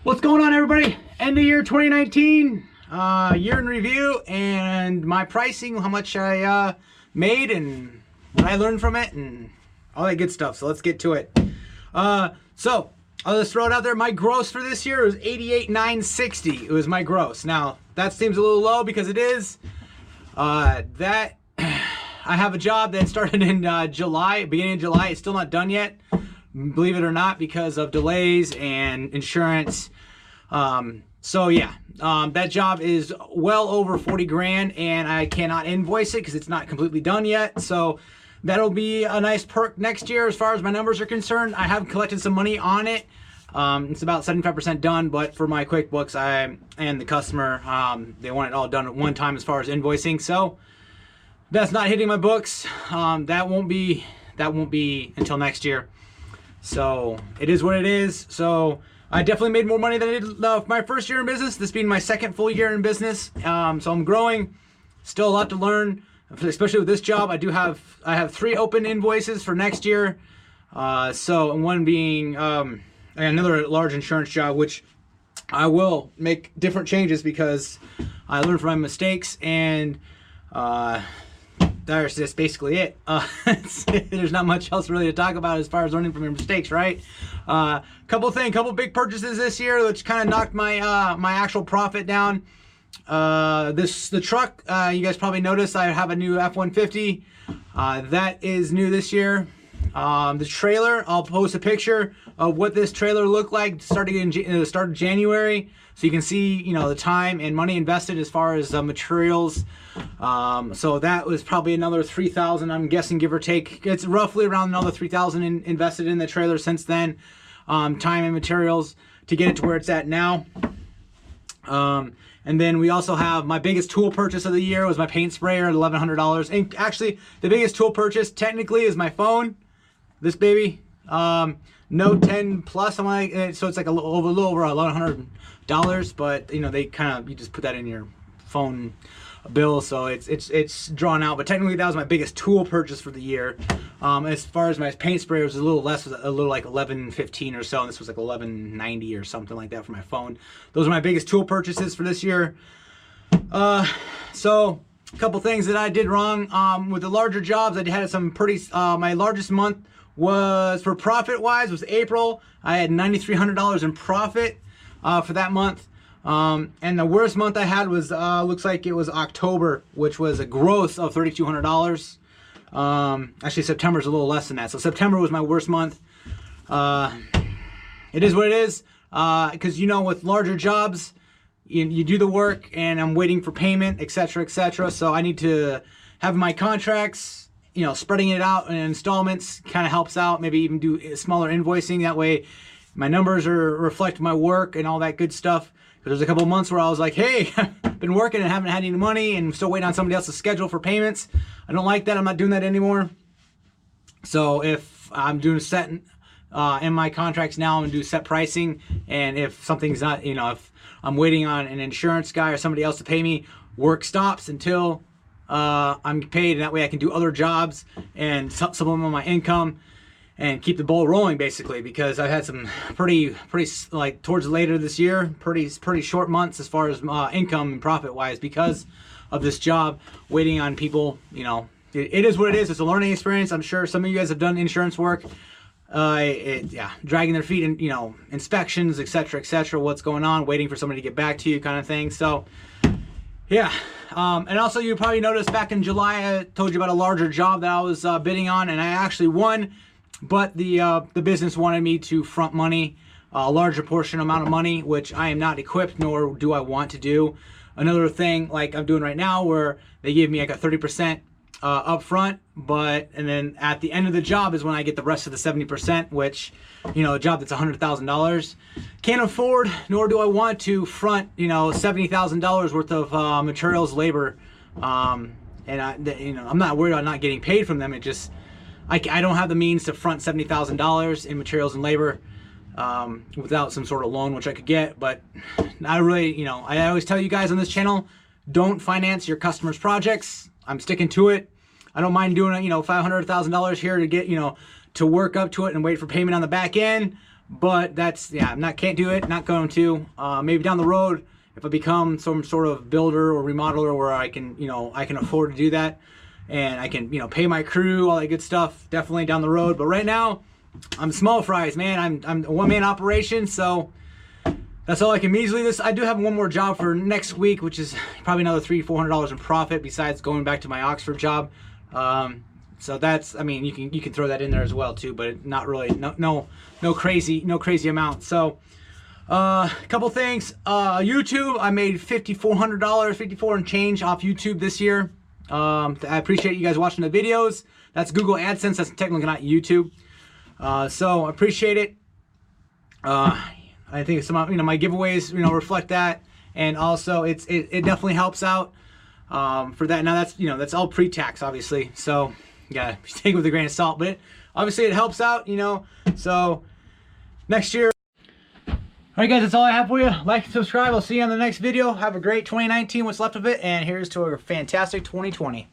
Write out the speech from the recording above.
What's going on, everybody? End of year 2019, year in review, and my pricing, how much I made and what I learned from it and all that good stuff. So let's get to it. So I'll just throw it out there. My gross for this year was $88,960. It was my gross. Now that seems a little low because it is. That I have a job that started in July, beginning of July. It's still not done yet, believe it or not, because of delays and insurance. So yeah, that job is well over 40 grand and I cannot invoice it because it's not completely done yet. So that'll be a nice perk next year as far as my numbers are concerned. I have collected some money on it. It's about 75% done, but for my QuickBooks, and the customer, they want it all done at one time as far as invoicing. So that's not hitting my books. That won't be until next year. So it is what it is. So I definitely made more money than I did my first year in business. This being my second full year in business. So I'm growing. Still a lot to learn, especially with this job. I have 3 open invoices for next year. So one being another large insurance job, which I will make different changes because I learned from my mistakes, and that's just basically it. There's not much else really to talk about as far as learning from your mistakes, right? Couple big purchases this year, which kind of knocked my my actual profit down. The truck, you guys probably noticed I have a new F-150. That is new this year. The trailer, I'll post a picture of what this trailer looked like starting in the start of January, so you can see, the time and money invested as far as materials. So that was probably another $3,000, I'm guessing, give or take. It's roughly around another $3,000 invested in the trailer since then. Time and materials to get it to where it's at now. And then we also have my biggest tool purchase of the year was my paint sprayer at $1,100. And actually, the biggest tool purchase technically is my phone. This baby, Note 10 Plus. So it's like a little over $1,100. But they you just put that in your phone bill, so it's drawn out. But technically, that was my biggest tool purchase for the year. As far as my paint sprayer, it was a little less, a little like $1,115 or so, and this was like $1,190 or something like that for my phone. Those are my biggest tool purchases for this year. So a couple things that I did wrong with the larger jobs. I had some pretty. My largest month was, for profit wise, was April. I had $9,300 in profit for that month. And the worst month I had was looks like it was October, which was a gross of $3,200. Actually, September's a little less than that. So September was my worst month. It is what it is, because with larger jobs, you do the work and I'm waiting for payment, etc., etc. So I need to have my contracts, spreading it out in installments kind of helps out. Maybe even do smaller invoicing. That way my numbers reflect my work and all that good stuff. There's a couple of months where I was like, hey, I've been working and haven't had any money and I'm still waiting on somebody else's schedule for payments. I don't like that. I'm not doing that anymore. So if I'm doing set in my contracts now, I'm going to do set pricing. And if something's not, if I'm waiting on an insurance guy or somebody else to pay me, work stops until I'm paid. And that way I can do other jobs and supplement my income and keep the ball rolling, basically, because I've had some pretty like towards later this year, pretty short months as far as income and profit wise because of this job, waiting on people. It is what it is. It's a learning experience. I'm sure some of you guys have done insurance work. Dragging their feet in, inspections, etc., what's going on, waiting for somebody to get back to you, kind of thing. So, yeah. And also, you probably noticed back in July, I told you about a larger job that I was bidding on, and I actually won. But the business wanted me to front money, a larger amount of money, which I am not equipped, nor do I want to do. Another thing like I'm doing right now, where they give me like a 30% up front, and then at the end of the job is when I get the rest of the 70%, which, a job that's $100,000, can't afford, nor do I want to front, $70,000 worth of materials, labor, and I'm not worried about not getting paid from them. It just I don't have the means to front $70,000 in materials and labor without some sort of loan, which I could get. But I really, I always tell you guys on this channel, don't finance your customers' projects. I'm sticking to it. I don't mind doing $500,000 here to get, to work up to it and wait for payment on the back end. But that's, yeah, can't do it, not going to. Maybe down the road, if I become some sort of builder or remodeler where I can, you know, I can afford to do that, and I can, you know, pay my crew, all that good stuff, definitely down the road. But right now, I'm small fries, man. I'm a one-man operation, so that's all I can measly this. I do have one more job for next week, which is probably another $300-400 in profit besides going back to my Oxford job. So that's, I mean, you can throw that in there as well too, but not really, no crazy amount. So a couple things. YouTube, I made $5,400, 54 and change off YouTube this year. I appreciate you guys watching the videos. That's Google AdSense. That's technically not YouTube. So I appreciate it. I think some, you know, my giveaways, you know, reflect that, and also it definitely helps out for that. Now that's, you know, that's all pre-tax, obviously. So you gotta take it with a grain of salt, but obviously it helps out, you know. So next year. All right, guys, that's all I have for you. Like and subscribe. I'll see you on the next video. Have a great 2019, what's left of it, and here's to a fantastic 2020.